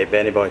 Hey, Benny boy.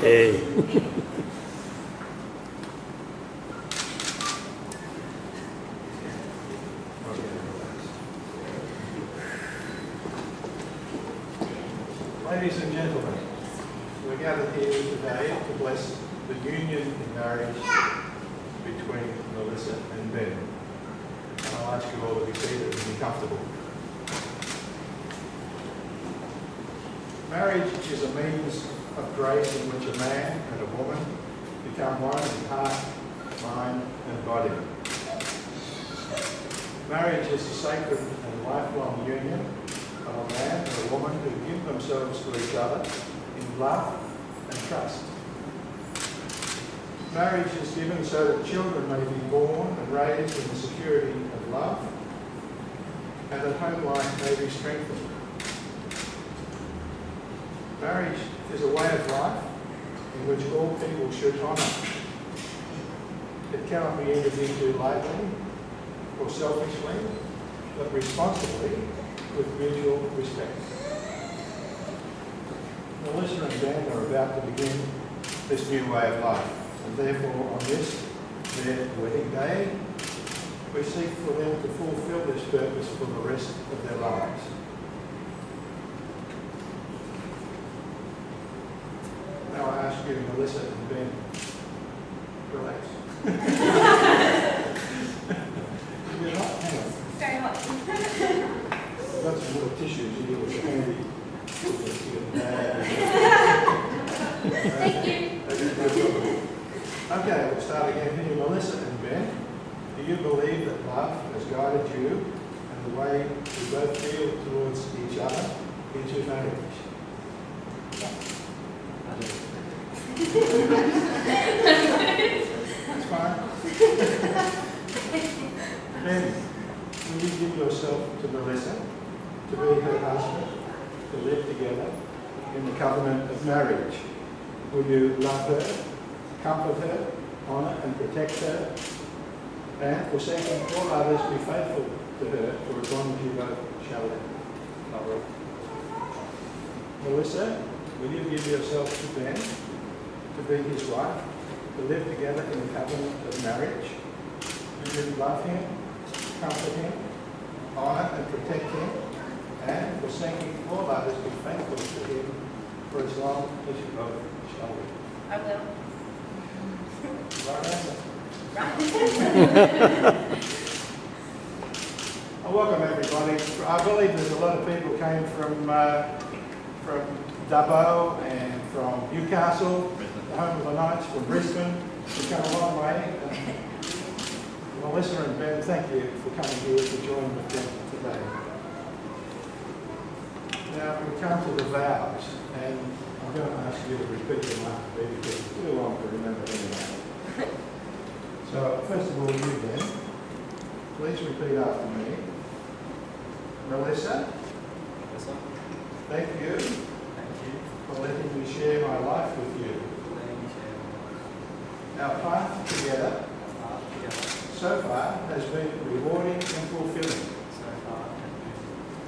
Hey. Ladies and gentlemen, we're gathered here today to bless the union in marriage between Melissa and Ben. I'll ask you all to be seated and be comfortable. Marriage is a means of grace in which a man and a woman become one in heart, mind and body. Marriage is a sacred and lifelong union of a man and a woman who give themselves to each other in love and trust. Marriage is given so that children may be born and raised in the security of love and that home life may be strengthened. Marriage is a way of life in which all people should honour. It cannot be entered into lightly or selfishly, but responsibly with mutual respect. Melissa and Ben are about to begin this new way of life, and therefore on this, their wedding day, we seek for them to fulfil this purpose for the rest of their lives. Now I ask you, Melissa and Ben, relax. You're not, hang on. Very much. I've got some little tissues here with the handy. Thank you. Okay, we'll start again here. Melissa and Ben, do you believe that love has guided you and the way you both feel towards each other into marriage? That's fine. Ben, will you give yourself to Melissa to be her husband, to live together in the covenant of marriage? Will you love her, comfort her, honour and protect her, and forsaking all others, be faithful to her, for as long as you both shall live. Melissa, will you give yourself to Ben, to be his wife, to live together in the covenant of marriage? Will you love him, comfort him, honour and protect him, and forsaking all others, be faithful to him, for as long as you both shall live? I will. Right answer. Right. Welcome everybody. I believe there's a lot of people came from Dubbo and from Newcastle, the home of the Knights, from Brisbane. We've come a long way. Melissa and Ben, thank you for coming here to join with them today. Now we come to the vows, and I'm going to ask you to repeat them after me because it's too long to remember anyway. So first of all, you Ben, please repeat after me. Melissa, thank you for letting me share my life with you. Our path together so far has been rewarding and fulfilling.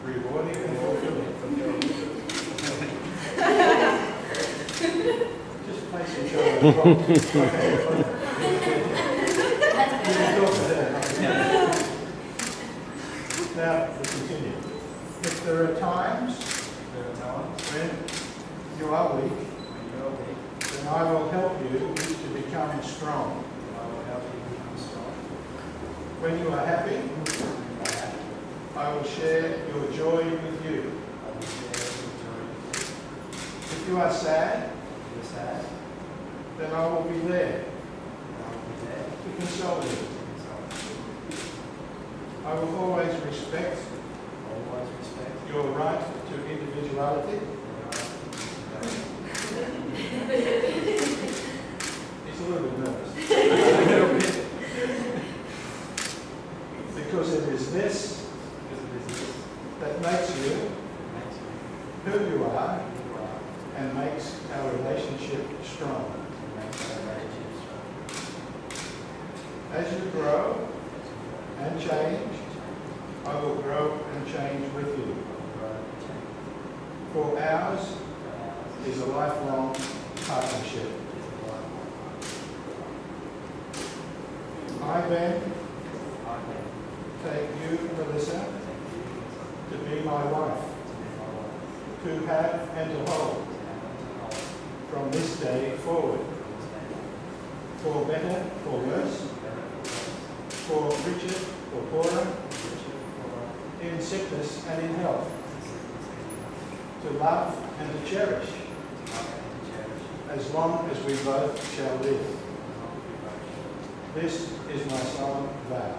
Rewarding and fulfilling. Just place each other in front. Now, we continue. If there are times when you are weak, then I will help you to become strong. When you are happy, I will share your joy with you. If you are sad, then I will be there to console you. I will always respect your right to individuality. He's a little bit nervous. Because it is this that makes you who you are and makes our relationship strong. As you grow and change, I will grow and change with you. For ours is a lifelong partnership. I, Ben, take you, Melissa, to be my wife, to have and to hold from this day forward, for better, for worse, for richer, for poorer, in sickness and in health, to love and to cherish, as long as we both shall live. This is my solemn vow.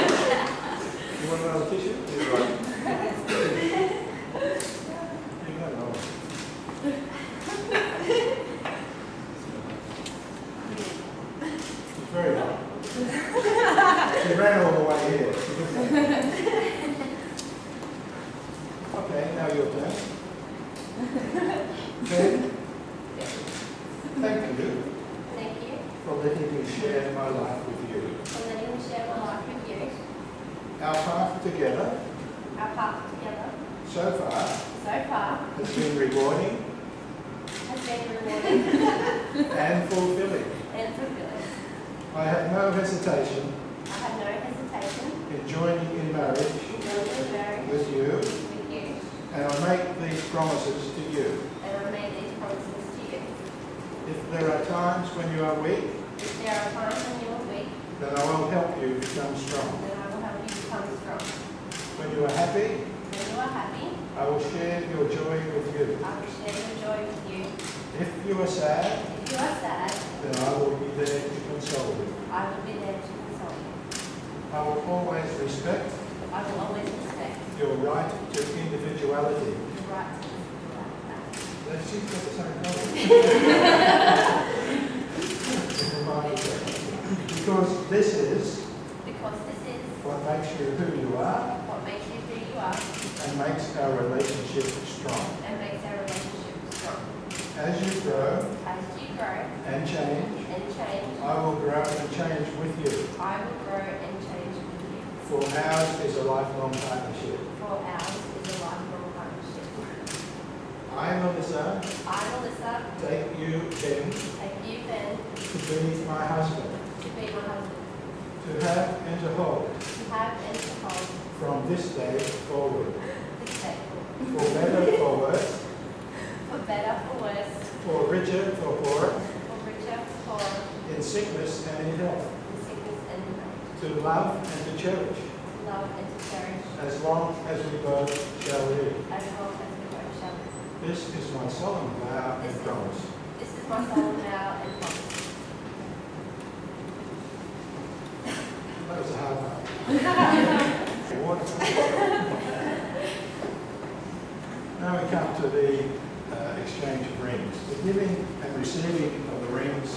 You want another tissue? It's very hard. She ran all the way here. Okay, now your turn. Ben, thank you. Thank you For letting me share my life with you. for letting me share my life with you. Our path together, Our path together so far, so far has been rewarding has been rewarding and fulfilling. and fulfilling. I have no hesitation I have no hesitation in joining in marriage in building marriage with you, with you, and I make these promises to you. and I make these promises to you. If there are times when you are weak, If there are times when you are weak, then I will help you become strong. then I will help you become strong. When you are happy, When you are happy, I will share your joy with you. I will share your joy with you. If you are sad, If you are sad, then I will be there to console you. I will be there to console you. I will always respect I will always respect your right to individuality. the right to be like that. Let's use the same colour. Because this is Because this is what makes you who you are what makes you who you are and makes our relationship strong. and makes As you grow As you grow and change, and change, I will grow and change with you. I will grow and change with you. For ours is a lifelong partnership. For ours is a lifelong partnership. I, Melissa, I, Melissa, take you, Ben, take you, Ben, to be my husband, to be my husband, to have and to hold, to have and to hold from this day forward, this day for better, for worse, for better, for worse, for richer, for poorer, for richer, for poorer, in sickness and in health, in sickness and in health, to love and to cherish, to love and to cherish, as long as we both shall live. as long as we both shall live. This is my solemn vow and promise. This is my solemn vow and promise. That was a hard one. Now we come to the exchange of rings. The giving and receiving of the rings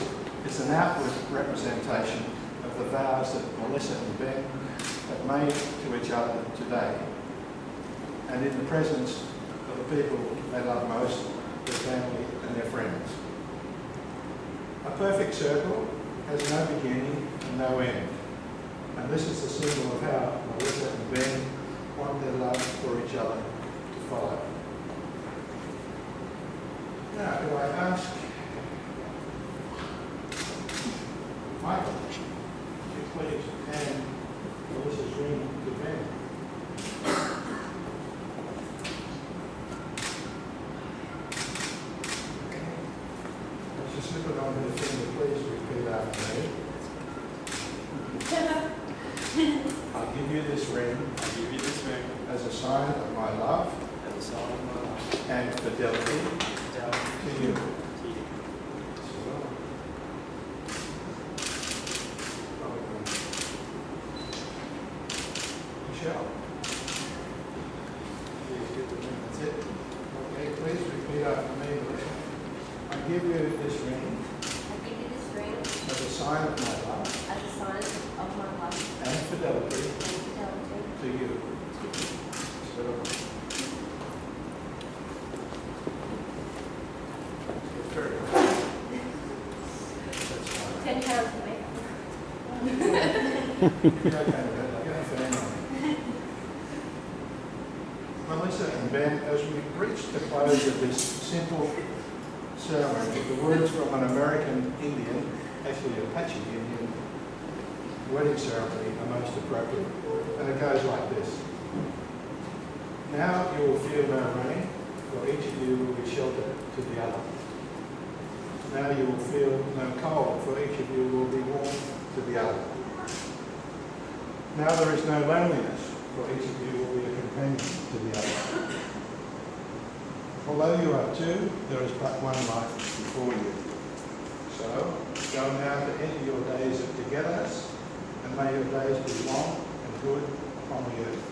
is an outward representation of the vows that Melissa and Ben have made to each other today, and in the presence of the people they love most, their family and their friends. A perfect circle has no beginning and no end, and this is the symbol of how Melissa and Ben want their love for each other to follow. Now, could I ask Michael to please hand Melissa's ring to Ben? As you slip it onto the finger, please repeat after me. I give you this ring I give you this ring as a sign of my love as a sign of my love and fidelity down to you. to you. Michelle. Please give the ring. That's it. Okay, please repeat after me. I give you this ring I give you this ring as a sign of my love as a sign of my love and fidelity and fidelity to you. to you. So, very good. That's fine. 10 pounds to make. You're okay with that. I got a fan on it. Melissa and Ben, as we reach the close of this simple ceremony, the words from an American Indian, actually Apache Indian, wedding ceremony are most appropriate. And it goes like this. Now you will feel no rain, for each of you will be sheltered to the other. Now you will feel no cold, for each of you will be warm to the other. Now there is no loneliness, for each of you will be a companion to the other. Although you are two, there is but one life before you. So, go now to end your days of togetherness, and may your days be long and good upon the earth.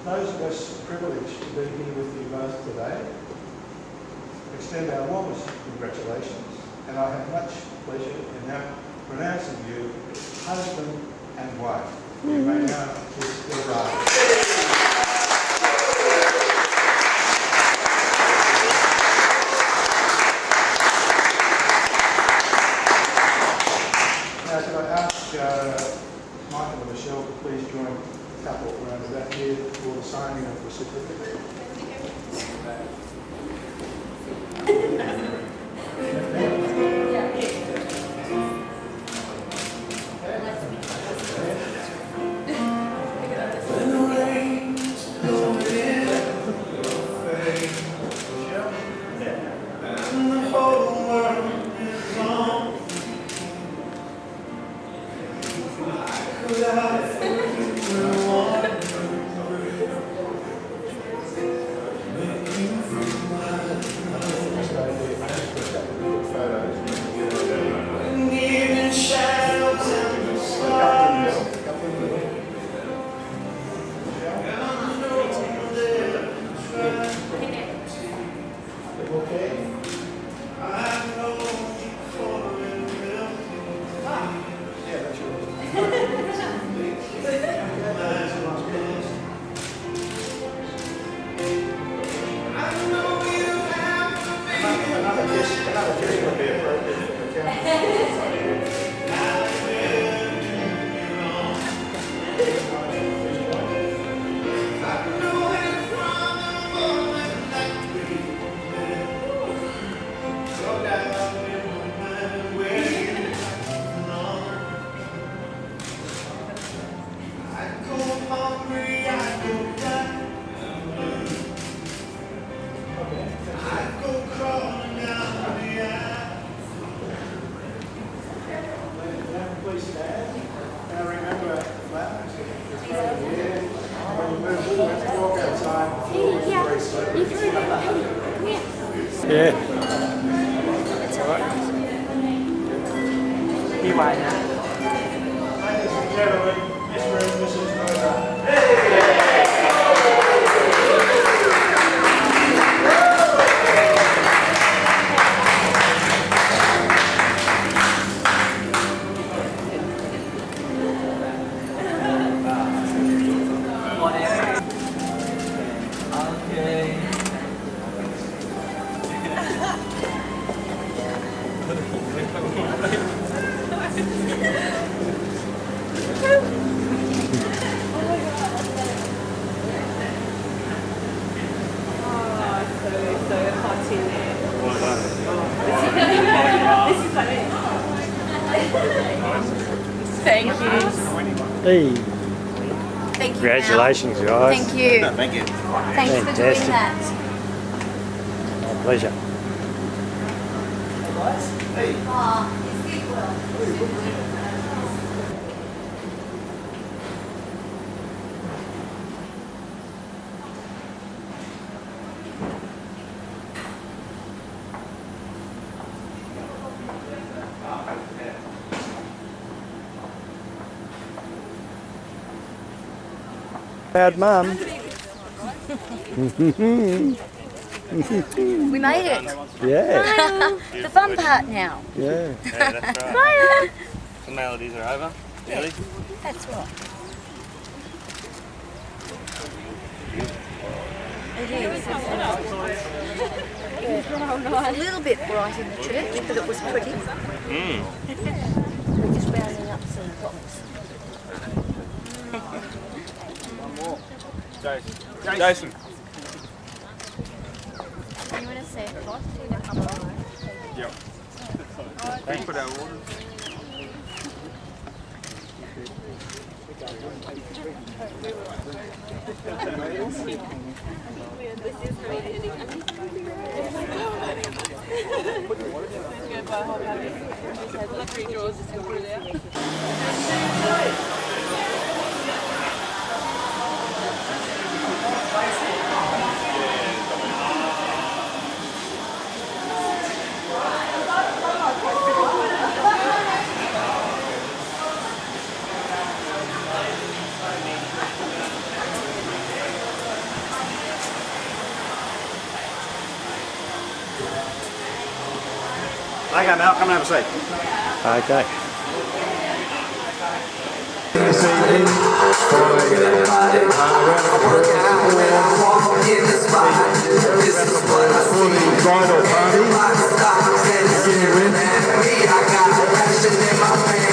Those of us privileged to be here with you both today extend our warmest congratulations, and I have much pleasure in now pronouncing you husband and wife. You may now kiss your bride. Now, could I ask Michael and Michelle to please join the couple around the back here for the signing of the certificate? Yeah. It's all right. You wait now. Ladies and gentlemen, Mr. and Mrs. Rosa. Thank you. Hey, Thank you. congratulations, guys. Thank you. Thank you. Thanks for doing Fantastic. that. My pleasure. Oh, you did well. Proud mum. We made it. Yeah. The fun part now. Yeah. Yeah, that's right. The melodies are over. Really? That's right. It is. It's a little bit bright in the church, but it was pretty. We're just rounding up some problems. Jason. You want to say what? You know, come on. Yep. We put our orders. Okay, Mel, come and have a seat. Okay. This evening, for the bridal party, beginning with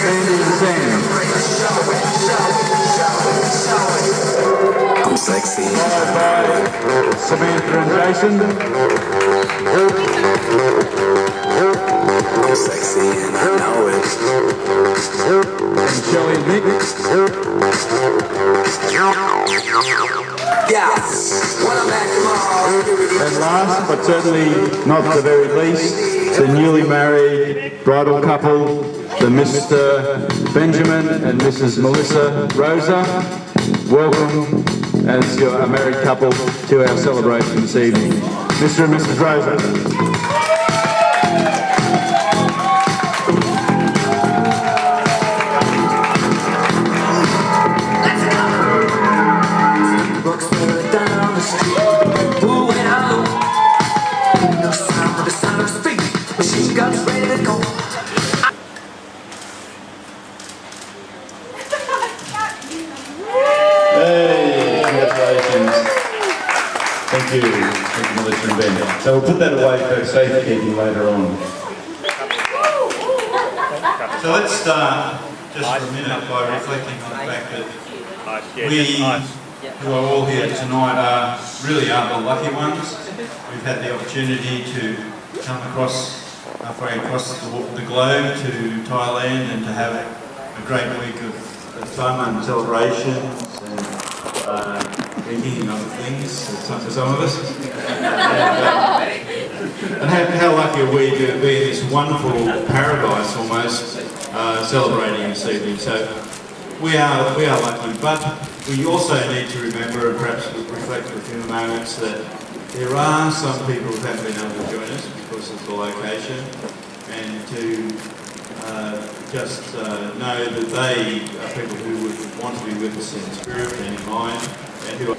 Andy and Sam. I'm sexy. Followed by Samantha and Jason. I'm sexy and I know it. And Shelley and Mick. Yeah. When I'm at tomorrow. And last, but certainly not the very least, the newly married bridal couple, the Mr. Benjamin and Mrs. Melissa Rosa. Welcome as you're a married couple to our celebration this evening. Mr. and Mrs. Rosa. Looks further down the street. Moving out. No sound but the sound of speed. Machine guns ready to go. Hey, congratulations. Thank you, Melissa and Ben. So we'll put that away for safekeeping later on. So let's start just for a minute by reflecting on the fact that we, who are all here tonight, are the lucky ones. We've had the opportunity to come halfway across the globe to Thailand and to have a great week of fun and celebrations and drinking and other things for some of us. And how lucky are we to be in this wonderful paradise almost celebrating this evening. So we are lucky, but we also need to remember and perhaps reflect for a few moments that there are some people who haven't been able to join us. this as the location, and to just know that they are people who would want to be with us in spirit and in mind, and who are...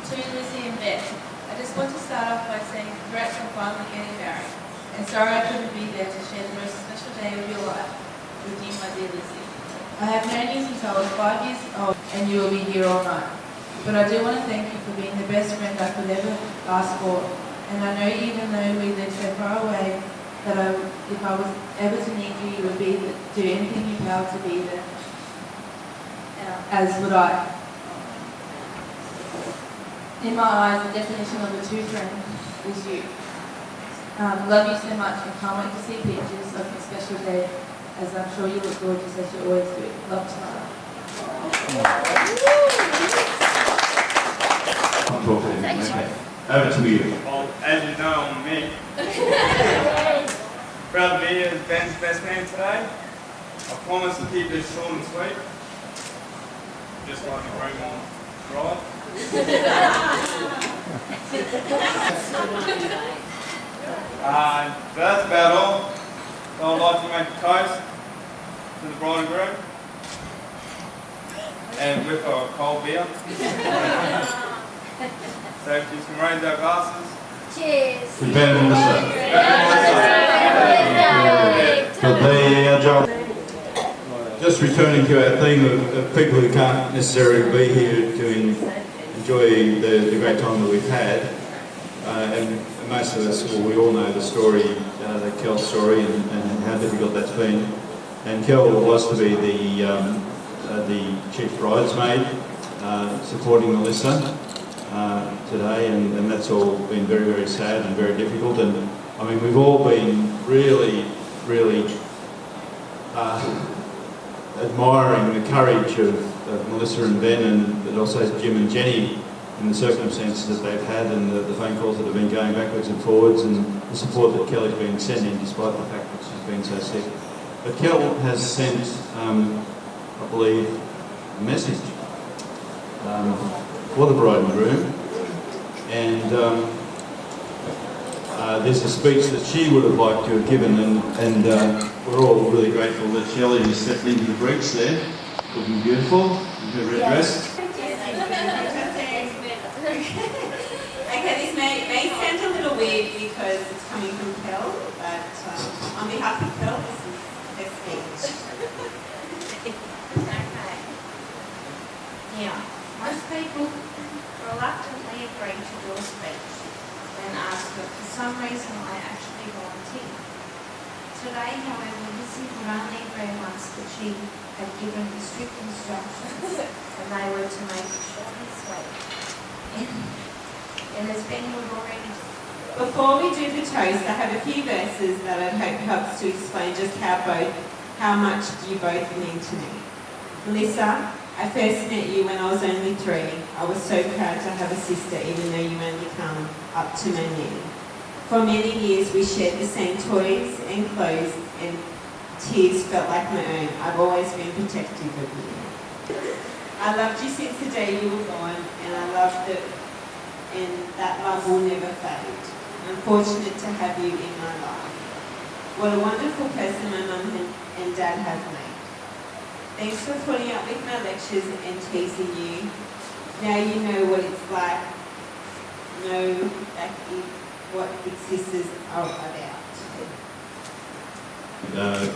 To lisnben, I just want to start off by saying congrats on finally getting married. And sorry I couldn't be there to share the most special day of your life with you, my dear Lizzie. I have known you since I was 5 years old, and you will be here all night. But I do want to thank you for being the best friend I could ever ask for. And I know even though we live so far away, that if I was ever to need you, you would do anything in your power to be there. As would I. In my eyes, the definition of a true friend is you. Love you so much and can't wait to see pictures of your special day, as I'm sure you look gorgeous as you always do. Love, Tamara. I'm talking. Okay. Over to you. Well, as you know, I'm me. Proud to be here as Ben's best man today. I promise to keep this short and sweet. Just like a Roman bride. That's about all. So I'd like to make a toast to the bride and groom. And with a cold beer. So if you can raise our glasses. Cheers. To Ben and Melissa. For their job. Just returning to our theme of people who can't necessarily be here to enjoy the great time that we've had. And most of us, well, we all know the story, the Kel story, and how difficult that's been. And Kel was to be the chief bridesmaid, supporting Melissa today, and that's all been very, very sad and very difficult. And I mean, we've all been really, really admiring the courage of Melissa and Ben, and also Jim and Jenny, in the circumstances that they've had, and the phone calls that have been going backwards and forwards, and the support that Kelly's been sending despite the fact that she's been so sick. But Kel has sent, I believe, a message for the bride and groom, and there's a speech that she would have liked to have given, and we're all really grateful that Shelley has stepped into the breach there, looking beautiful in her red dress. Okay, this may sound a little weird because it's coming from Kel, but on behalf of Kel, this is her speech. Okay. Now, most people reluctantly agree to do a speech when asked, but for some reason I actually volunteered. Today, however, Lizzie could only agree once that she had given the strict instructions, and they were to make it short and sweet. And as Ben would already... Before we do the toast, I have a few verses that I hope helps to explain just how much you both mean to me. Melissa, I first met you when I was only 3. I was so proud to have a sister, even though you only come up to my knee. For many years we shared the same toys and clothes, and tears felt like my own. I've always been protective of you. I loved you since the day you were born, and I loved it, and that love will never fade. I'm fortunate to have you in my life. What a wonderful person my mum and dad have made. Thanks for putting up with my lectures and teasing you. Now you know what it's like. Know what big sisters are about.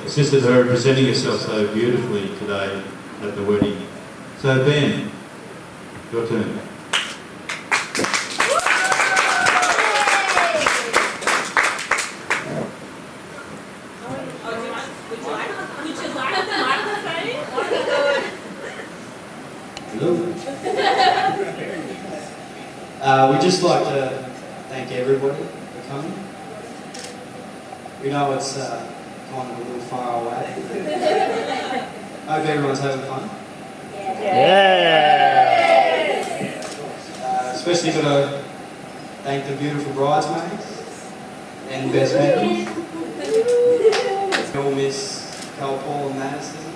Sisters are representing herself so beautifully today at the wedding. So Ben, your turn. We'd just like to thank everybody for coming. We know it's kind of a little far away. Hope everyone's having fun. Especially got to thank the beautiful bridesmaids and best man. We all miss Cole, Paul and Madison.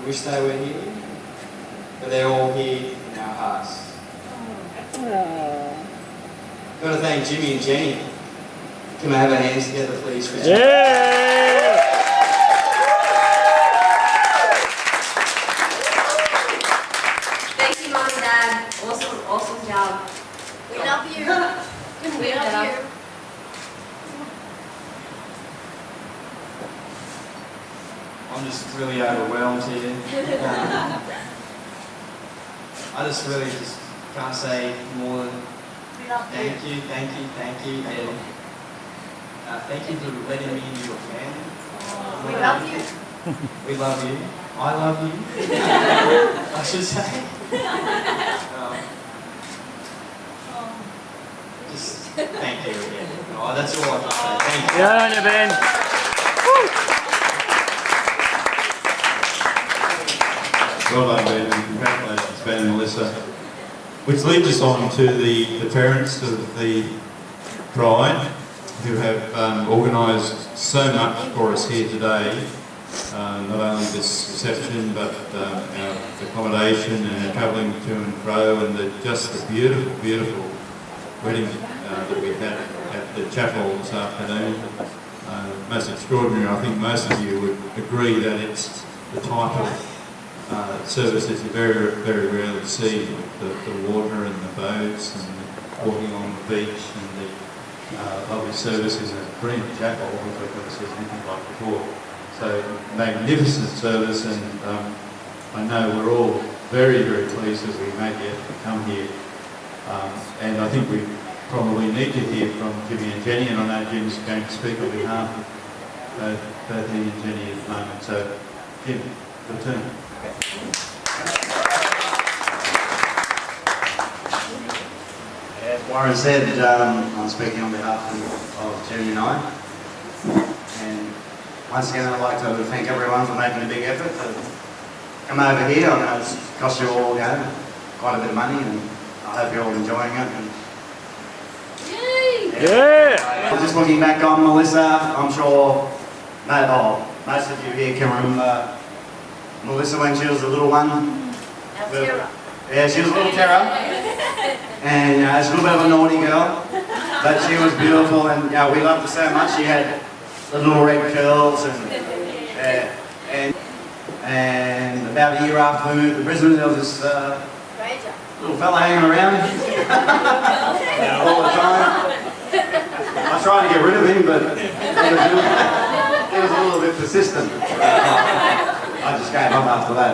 We wish they were here, but they're all here in our hearts. Aww. I want to thank Jimmy and Jenny. Can I have our hands together, please? For Yeah! Thank you, Mom and Dad. Awesome job. We love you. Couldn't We be love better. you. I'm just really overwhelmed here. I just really just can't say more than We love you. thank you, and thank you for letting me into your family. We love you. We love you. I love you. I should say. Just thank you again. Oh, that's all I can say. Thank you. Yeah, lisnben. Well done, Ben, and congratulations, Ben and Melissa. Which leads us on to the parents of the bride, who have organised so much for us here today. Not only this reception, but our accommodation and our travelling to and fro, and just the beautiful, beautiful wedding that we had at the chapel this afternoon. Most extraordinary. I think most of you would agree that it's the type of service that you very, very rarely see, the water and the boats and the walking on the beach and the lovely services in a brilliant chapel, which I've never seen anything like before. So magnificent service, and I know we're all very, very pleased as we made the effort to come here. And I think we probably need to hear from Jimmy and Jenny, and I know Jim's going to speak on behalf of both he and Jenny at the moment. So Jim, your turn. As Warren said, I'm speaking on behalf of Jenny and I. And once again, I'd like to thank everyone for making a big effort to come over here. I know it's cost you all, quite a bit of money, and I hope you're all enjoying it. And Yeah! just looking back on Melissa, I'm sure most of you here can remember Melissa when she was a little one. Our Tara. Yeah, she was a little terror. And she's a little bit of a naughty girl. But she was beautiful, and we loved her so much. She had the little red curls, and about a year after we moved to Brisbane, there was this little fella hanging around all the time. I tried to get rid of him, but he was a little bit persistent. I just gave up after that.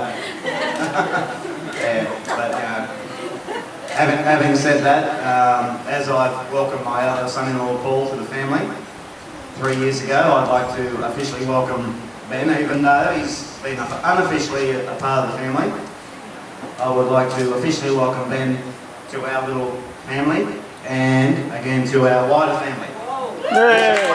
Having said that, as I've welcomed my other son-in-law Paul to the family 3 years ago, I'd like to officially welcome Ben, even though he's been unofficially a part of the family. I would like to officially welcome Ben to our little family, and again to our wider family. Yeah!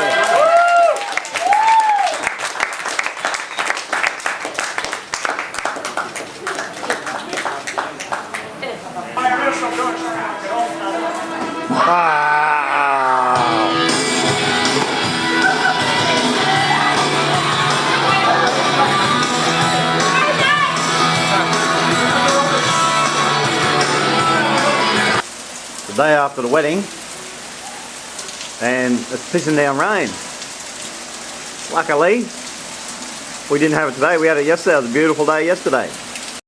The day after the wedding, and it's pissing down rain. Luckily, we didn't have it today, we had it yesterday. It was a beautiful day yesterday.